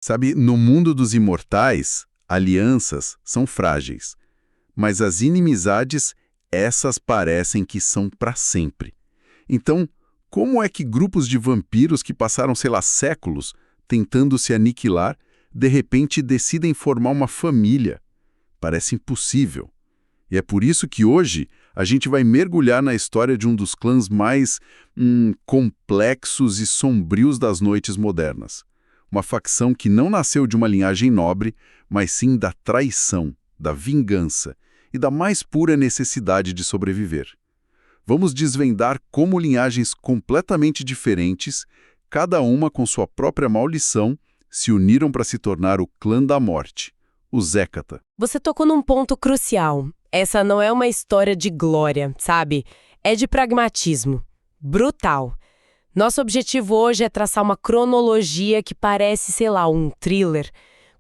Sabe, no mundo dos imortais, alianças são frágeis, mas as inimizades, essas parecem que são para sempre. Então, como é que grupos de vampiros que passaram, sei lá, séculos tentando se aniquilar, de repente decidem formar uma família? Parece impossível. E é por isso que hoje a gente vai mergulhar na história de um dos clãs mais complexos e sombrios das noites modernas. Uma facção que não nasceu de uma linhagem nobre, mas sim da traição, da vingança e da mais pura necessidade de sobreviver. Vamos desvendar como linhagens completamente diferentes, cada uma com sua própria maldição, se uniram para se tornar o Clã da Morte, os Hecata. Você tocou num ponto crucial. Essa não é uma história de glória, sabe? É de pragmatismo. Brutal. Nosso objetivo hoje é traçar uma cronologia que parece, sei lá, um thriller.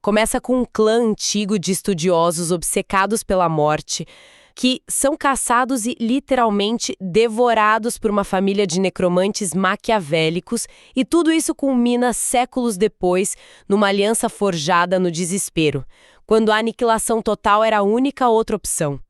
Começa com um clã antigo de estudiosos obcecados pela morte, que são caçados e literalmente devorados por uma família de necromantes maquiavélicos, e tudo isso culmina séculos depois numa aliança forjada no desespero, quando a aniquilação total era a única outra opção.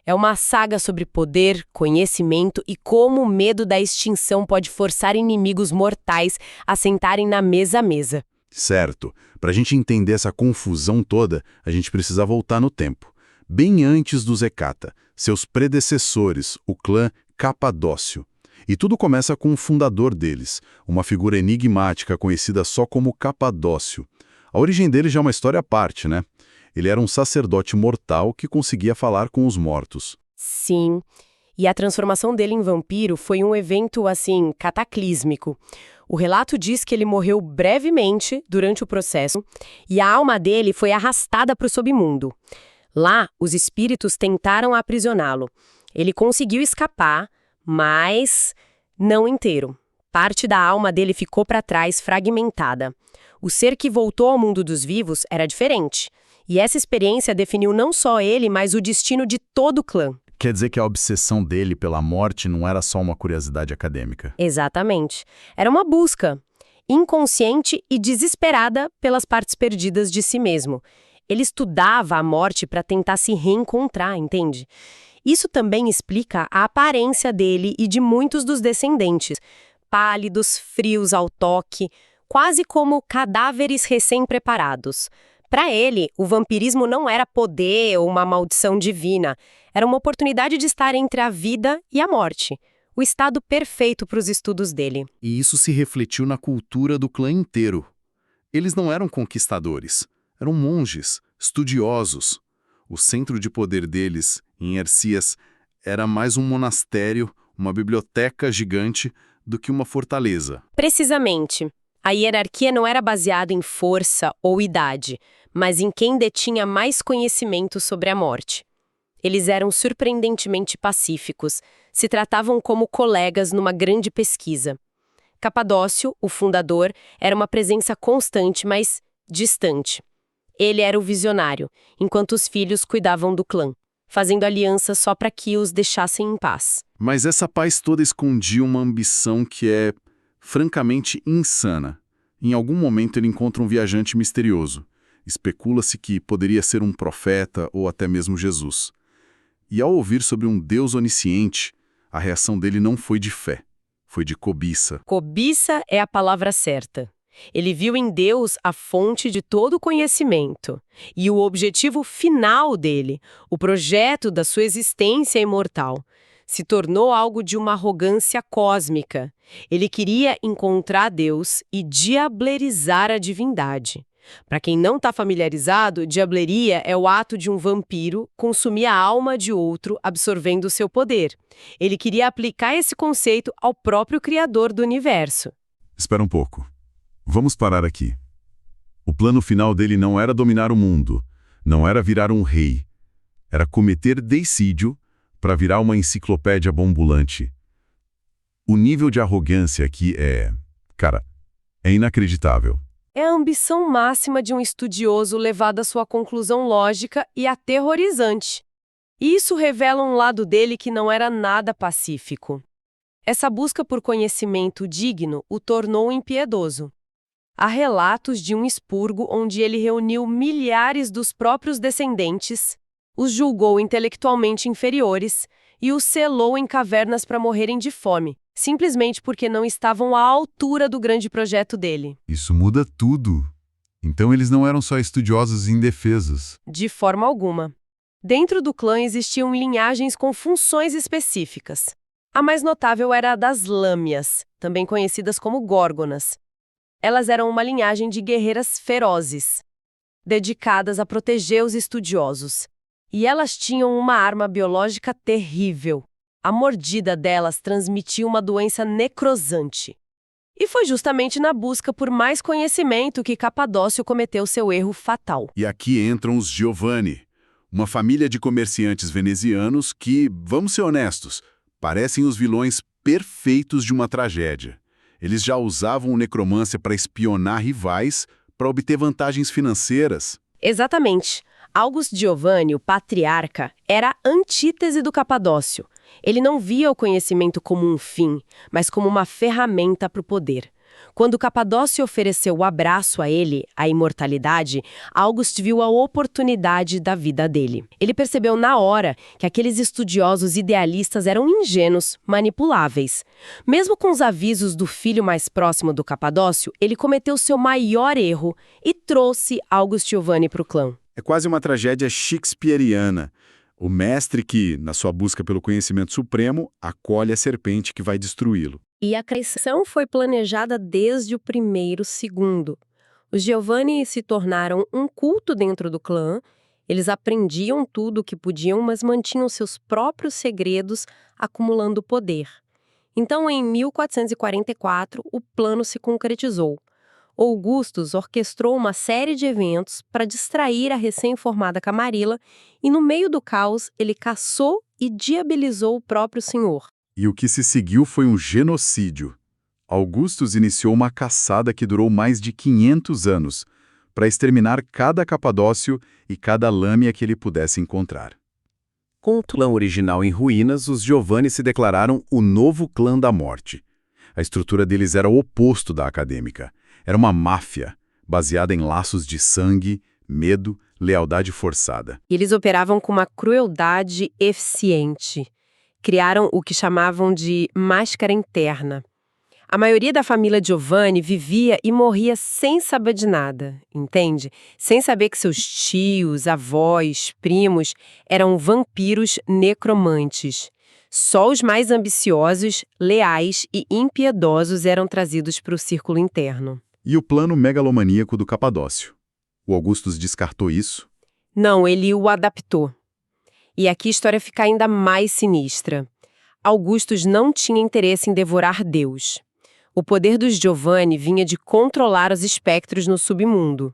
É uma saga sobre poder, conhecimento e como o medo da extinção pode forçar inimigos mortais a sentarem na mesa a mesa. Certo. Para a gente entender essa confusão toda, a gente precisa voltar no tempo. Bem antes dos Hecata, seus predecessores, o clã Capadócio. E tudo começa com o fundador deles, uma figura enigmática conhecida só como Capadócio. A origem dele já é uma história à parte, né? Ele era um sacerdote mortal que conseguia falar com os mortos. Sim, e a transformação dele em vampiro foi um evento, assim, cataclísmico. O relato diz que ele morreu brevemente durante o processo e a alma dele foi arrastada para o submundo. Lá, os espíritos tentaram aprisioná-lo. Ele conseguiu escapar, mas não inteiro. Parte da alma dele ficou para trás, fragmentada. O ser que voltou ao mundo dos vivos era diferente. E essa experiência definiu não só ele, mas o destino de todo o clã. Quer dizer que a obsessão dele pela morte não era só uma curiosidade acadêmica. Exatamente. Era uma busca, inconsciente e desesperada pelas partes perdidas de si mesmo. Ele estudava a morte para tentar se reencontrar, entende? Isso também explica a aparência dele e de muitos dos descendentes. Pálidos, frios ao toque, quase como cadáveres recém-preparados. Para ele, o vampirismo não era poder ou uma maldição divina. Era uma oportunidade de estar entre a vida e a morte. O estado perfeito para os estudos dele. E isso se refletiu na cultura do clã inteiro. Eles não eram conquistadores, eram monges, estudiosos. O centro de poder deles, em Hercias, era mais um monastério, uma biblioteca gigante, do que uma fortaleza. Precisamente. A hierarquia não era baseada em força ou idade, mas em quem detinha mais conhecimento sobre a morte. Eles eram surpreendentemente pacíficos, se tratavam como colegas numa grande pesquisa. Capadócio, o fundador, era uma presença constante, mas distante. Ele era o visionário, enquanto os filhos cuidavam do clã, fazendo aliança só para que os deixassem em paz. Mas essa paz toda escondia uma ambição que é francamente insana. Em algum momento ele encontra um viajante misterioso. Especula-se que poderia ser um profeta ou até mesmo Jesus. E ao ouvir sobre um Deus onisciente, a reação dele não foi de fé, foi de cobiça. Cobiça é a palavra certa. Ele viu em Deus a fonte de todo o conhecimento e o objetivo final dele, o projeto da sua existência imortal. Se tornou algo de uma arrogância cósmica. Ele queria encontrar Deus e diablerizar a divindade. Para quem não está familiarizado, diableria é o ato de um vampiro consumir a alma de outro, absorvendo seu poder. Ele queria aplicar esse conceito ao próprio Criador do universo. Espera um pouco. Vamos parar aqui. O plano final dele não era dominar o mundo, não era virar um rei. Era cometer deicídio para virar uma enciclopédia ambulante. O nível de arrogância aqui é inacreditável. É a ambição máxima de um estudioso levada à sua conclusão lógica e aterrorizante. E isso revela um lado dele que não era nada pacífico. Essa busca por conhecimento digno o tornou impiedoso. Há relatos de um expurgo onde ele reuniu milhares dos próprios descendentes, os julgou intelectualmente inferiores e os selou em cavernas para morrerem de fome, simplesmente porque não estavam à altura do grande projeto dele. Isso muda tudo. Então eles não eram só estudiosos indefesos. De forma alguma. Dentro do clã existiam linhagens com funções específicas. A mais notável era a das Lâmias, também conhecidas como Górgonas. Elas eram uma linhagem de guerreiras ferozes, dedicadas a proteger os estudiosos. E elas tinham uma arma biológica terrível. A mordida delas transmitia uma doença necrosante. E foi justamente na busca por mais conhecimento que Capadócio cometeu seu erro fatal. E aqui entram os Giovanni, uma família de comerciantes venezianos que, vamos ser honestos, parecem os vilões perfeitos de uma tragédia. Eles já usavam necromância para espionar rivais, para obter vantagens financeiras. Exatamente. Augusto Giovanni, o patriarca, era a antítese do Capadócio. Ele não via o conhecimento como um fim, mas como uma ferramenta para o poder. Quando Capadócio ofereceu o abraço a ele, a imortalidade, Augusto viu a oportunidade da vida dele. Ele percebeu na hora que aqueles estudiosos idealistas eram ingênuos, manipuláveis. Mesmo com os avisos do filho mais próximo do Capadócio, ele cometeu seu maior erro e trouxe Augusto Giovanni para o clã. É quase uma tragédia shakespeariana. O mestre que, na sua busca pelo conhecimento supremo, acolhe a serpente que vai destruí-lo. E a traição foi planejada desde o primeiro segundo. Os Giovanni se tornaram um culto dentro do clã. Eles aprendiam tudo o que podiam, mas mantinham seus próprios segredos, acumulando poder. Então, em 1444, o plano se concretizou. Augustus orquestrou uma série de eventos para distrair a recém-formada Camarilla e, no meio do caos, ele caçou e diabilizou o próprio senhor. E o que se seguiu foi um genocídio. Augustus iniciou uma caçada que durou mais de 500 anos, para exterminar cada capadócio e cada lâmia que ele pudesse encontrar. Com o clã original em ruínas, os Giovanni se declararam o novo clã da morte. A estrutura deles era o oposto da acadêmica. Era uma máfia, baseada em laços de sangue, medo, lealdade forçada. Eles operavam com uma crueldade eficiente. Criaram o que chamavam de máscara interna. A maioria da família Giovanni vivia e morria sem saber de nada, entende? Sem saber que seus tios, avós, primos eram vampiros necromantes. Só os mais ambiciosos, leais e impiedosos eram trazidos para o círculo interno. E o plano megalomaníaco do Capadócio? O Augustus descartou isso? Não, ele o adaptou. E aqui a história fica ainda mais sinistra. Augustus não tinha interesse em devorar Deus. O poder dos Giovanni vinha de controlar os espectros no submundo.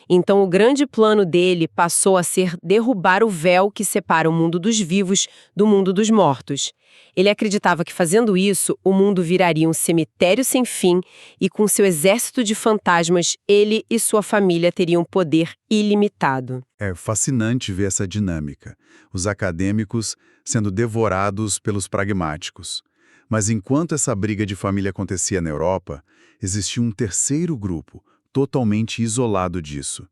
Então o grande plano dele passou a ser derrubar o véu que separa o mundo dos vivos do mundo dos mortos. Ele acreditava que fazendo isso, o mundo viraria um cemitério sem fim e com seu exército de fantasmas, ele e sua família teriam poder ilimitado. É fascinante ver essa dinâmica. Os acadêmicos sendo devorados pelos pragmáticos. Mas enquanto essa briga de família acontecia na Europa, existia um terceiro grupo, totalmente isolado disso,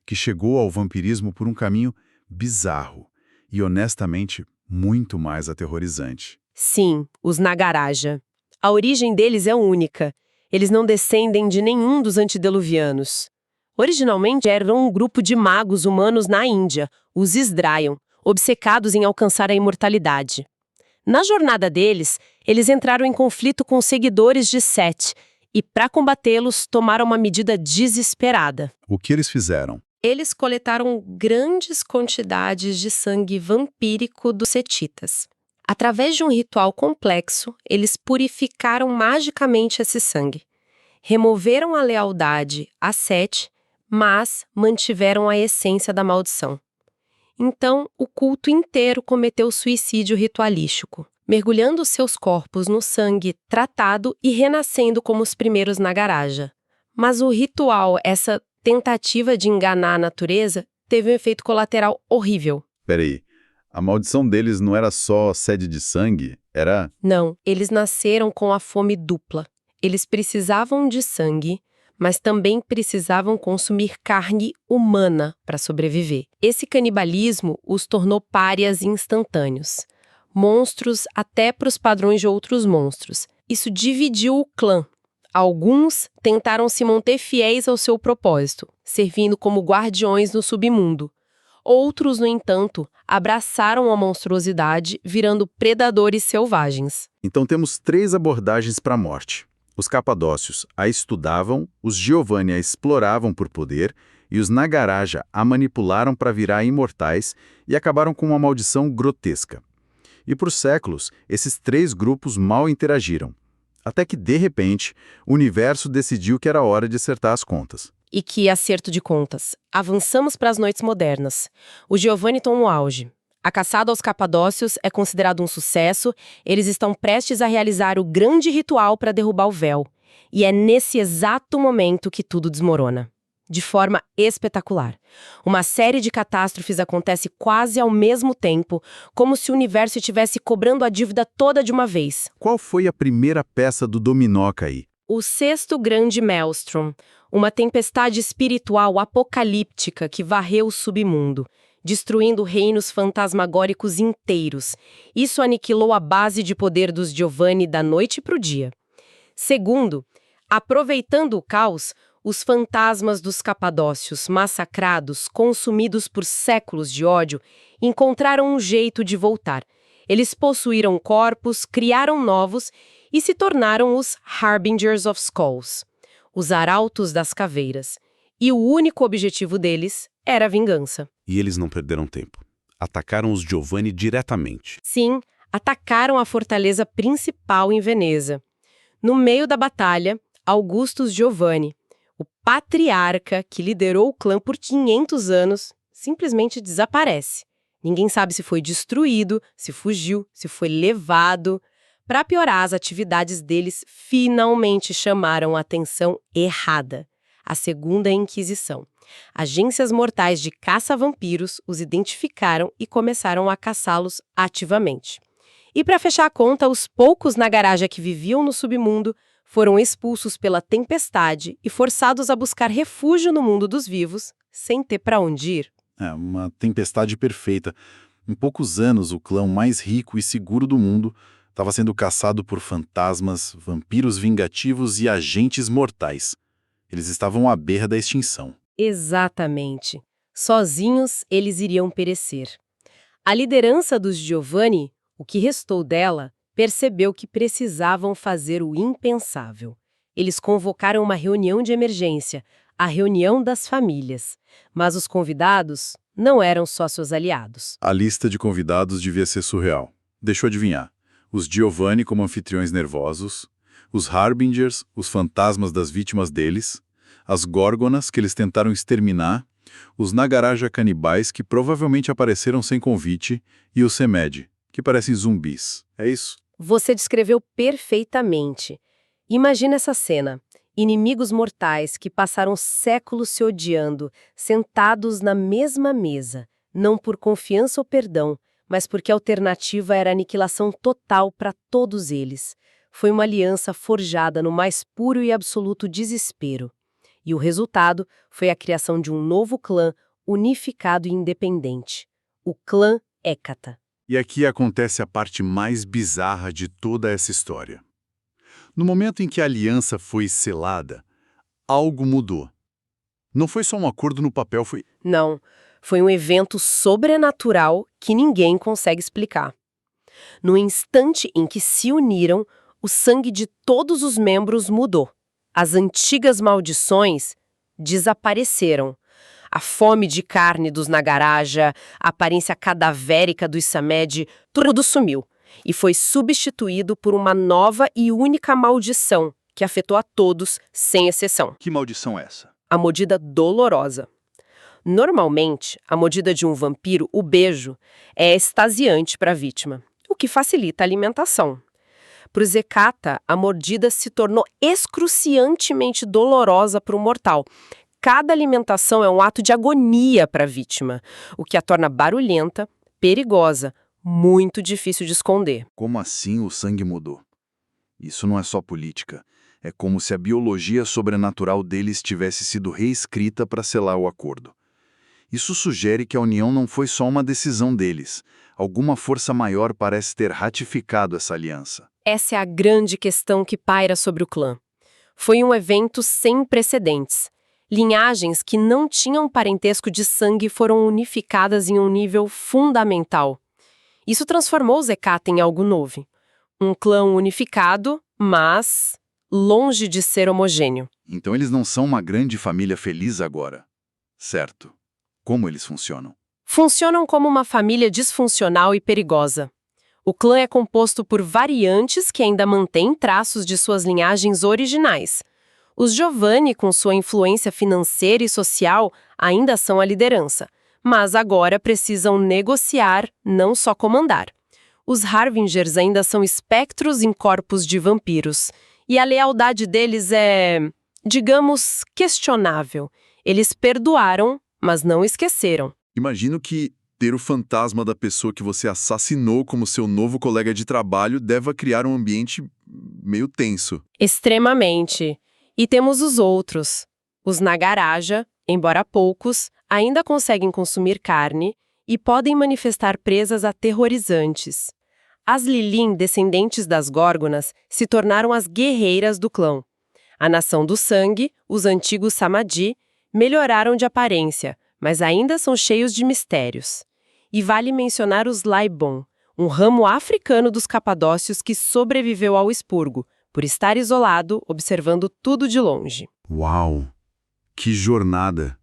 que chegou ao vampirismo por um caminho bizarro e, honestamente, muito mais aterrorizante. Sim, os Nagaraja. A origem deles é única. Eles não descendem de nenhum dos antediluvianos. Originalmente eram um grupo de magos humanos na Índia, os Sdrayan, obcecados em alcançar a imortalidade. Na jornada deles, eles entraram em conflito com os seguidores de Sete e, para combatê-los, tomaram uma medida desesperada. O que eles fizeram? Eles coletaram grandes quantidades de sangue vampírico dos setitas. Através de um ritual complexo, eles purificaram magicamente esse sangue. Removeram a lealdade a Sete, mas mantiveram a essência da maldição. Então, o culto inteiro cometeu suicídio ritualístico, mergulhando seus corpos no sangue tratado e renascendo como os primeiros Nagaraja. Mas o ritual, essa tentativa de enganar a natureza, teve um efeito colateral horrível. Peraí, a maldição deles não era só sede de sangue, era... Não, eles nasceram com a fome dupla. Eles precisavam de sangue, mas também precisavam consumir carne humana para sobreviver. Esse canibalismo os tornou párias instantâneos. Monstros até para os padrões de outros monstros. Isso dividiu o clã. Alguns tentaram se manter fiéis ao seu propósito, servindo como guardiões no submundo. Outros, no entanto, abraçaram a monstruosidade, virando predadores selvagens. Então temos 3 abordagens para a morte. Os capadócios a estudavam, os Giovanni a exploravam por poder e os Nagaraja a manipularam para virar imortais e acabaram com uma maldição grotesca. E por séculos, esses 3 grupos mal interagiram. Até que, de repente, o universo decidiu que era hora de acertar as contas. E que acerto de contas. Avançamos para as noites modernas. O Giovanni toma o auge. A caçada aos capadócios é considerado um sucesso, eles estão prestes a realizar o grande ritual para derrubar o véu. E é nesse exato momento que tudo desmorona. De forma espetacular. Uma série de catástrofes acontece quase ao mesmo tempo, como se o universo estivesse cobrando a dívida toda de uma vez. Qual foi a primeira peça do dominó cair? O sexto grande Maelstrom, uma tempestade espiritual apocalíptica que varreu o submundo, destruindo reinos fantasmagóricos inteiros. Isso aniquilou a base de poder dos Giovanni da noite para o dia. Segundo, aproveitando o caos, os fantasmas dos capadócios, massacrados, consumidos por séculos de ódio, encontraram um jeito de voltar. Eles possuíram corpos, criaram novos e se tornaram os Harbingers of Skulls, os arautos das caveiras. E o único objetivo deles era a vingança. E eles não perderam tempo. Atacaram os Giovanni diretamente. Sim, atacaram a fortaleza principal em Veneza. No meio da batalha, Augustus Giovanni, o patriarca que liderou o clã por 500 anos, simplesmente desaparece. Ninguém sabe se foi destruído, se fugiu, se foi levado. Para piorar, as atividades deles finalmente chamaram a atenção errada. A Segunda Inquisição. Agências mortais de caça-vampiros os identificaram e começaram a caçá-los ativamente. E para fechar a conta, os poucos Nagaraja que viviam no submundo foram expulsos pela tempestade e forçados a buscar refúgio no mundo dos vivos, sem ter para onde ir. É uma tempestade perfeita. Em poucos anos, o clã mais rico e seguro do mundo estava sendo caçado por fantasmas, vampiros vingativos e agentes mortais. Eles estavam à beira da extinção. Exatamente. Sozinhos, eles iriam perecer. A liderança dos Giovanni, o que restou dela, percebeu que precisavam fazer o impensável. Eles convocaram uma reunião de emergência, a reunião das famílias. Mas os convidados não eram só seus aliados. A lista de convidados devia ser surreal. Deixa eu adivinhar. Os Giovanni como anfitriões nervosos, os Harbingers, os fantasmas das vítimas deles, as Górgonas que eles tentaram exterminar, os Nagaraja canibais que provavelmente apareceram sem convite e os Semed, que parecem zumbis. É isso? Você descreveu perfeitamente. Imagina essa cena. Inimigos mortais que passaram séculos se odiando, sentados na mesma mesa, não por confiança ou perdão, mas porque a alternativa era aniquilação total para todos eles. Foi uma aliança forjada no mais puro e absoluto desespero. E o resultado foi a criação de um novo clã unificado e independente. O clã Hécata. E aqui acontece a parte mais bizarra de toda essa história. No momento em que a aliança foi selada, algo mudou. Não foi só um acordo no papel, foi... Não, foi um evento sobrenatural que ninguém consegue explicar. No instante em que se uniram, o sangue de todos os membros mudou. As antigas maldições desapareceram. A fome de carne dos Nagaraja, a aparência cadavérica dos Samed, tudo sumiu e foi substituído por uma nova e única maldição que afetou a todos, sem exceção. Que maldição é essa? A mordida dolorosa. Normalmente, a mordida de um vampiro, o beijo, é extasiante para a vítima, o que facilita a alimentação. Para o Hécata, a mordida se tornou excruciantemente dolorosa para o mortal. Cada alimentação é um ato de agonia para a vítima, o que a torna barulhenta, perigosa, muito difícil de esconder. Como assim o sangue mudou? Isso não é só política. É como se a biologia sobrenatural deles tivesse sido reescrita para selar o acordo. Isso sugere que a união não foi só uma decisão deles. Alguma força maior parece ter ratificado essa aliança. Essa é a grande questão que paira sobre o clã. Foi um evento sem precedentes. Linhagens que não tinham parentesco de sangue foram unificadas em um nível fundamental. Isso transformou os Hecata em algo novo. Um clã unificado, mas longe de ser homogêneo. Então eles não são uma grande família feliz agora. Certo. Como eles funcionam? Funcionam como uma família disfuncional e perigosa. O clã é composto por variantes que ainda mantêm traços de suas linhagens originais. Os Giovanni, com sua influência financeira e social, ainda são a liderança, mas agora precisam negociar, não só comandar. Os Harvingers ainda são espectros em corpos de vampiros, e a lealdade deles é, digamos, questionável. Eles perdoaram, mas não esqueceram. Imagino que ter o fantasma da pessoa que você assassinou como seu novo colega de trabalho deva criar um ambiente meio tenso. Extremamente. E temos os outros. Os Nagaraja, embora poucos, ainda conseguem consumir carne e podem manifestar presas aterrorizantes. As Lilin, descendentes das Górgonas, se tornaram as guerreiras do clã. A nação do sangue, os antigos Samadhi, melhoraram de aparência, mas ainda são cheios de mistérios. E vale mencionar os Laibon, um ramo africano dos capadócios que sobreviveu ao expurgo, por estar isolado, observando tudo de longe. Uau! Que jornada!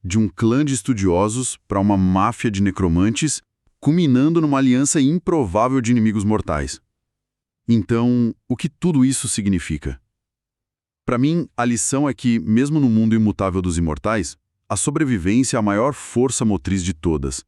De um clã de estudiosos para uma máfia de necromantes, culminando numa aliança improvável de inimigos mortais. Então, o que tudo isso significa? Para mim, a lição é que, mesmo no mundo imutável dos imortais, a sobrevivência é a maior força motriz de todas.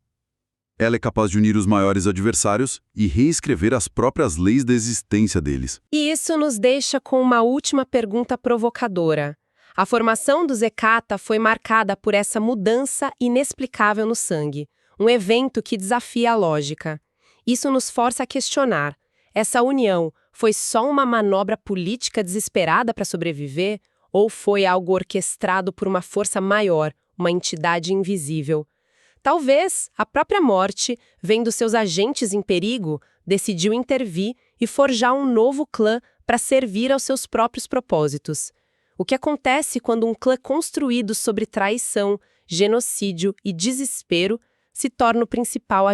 Ela é capaz de unir os maiores adversários e reescrever as próprias leis da existência deles. E isso nos deixa com uma última pergunta provocadora. A formação dos Hecata foi marcada por essa mudança inexplicável no sangue, um evento que desafia a lógica. Isso nos força a questionar. Essa união foi só uma manobra política desesperada para sobreviver? Ou foi algo orquestrado por uma força maior, uma entidade invisível? Talvez a própria morte, vendo seus agentes em perigo, decidiu intervir e forjar um novo clã para servir aos seus próprios propósitos. O que acontece quando um clã construído sobre traição, genocídio e desespero se torna o principal agente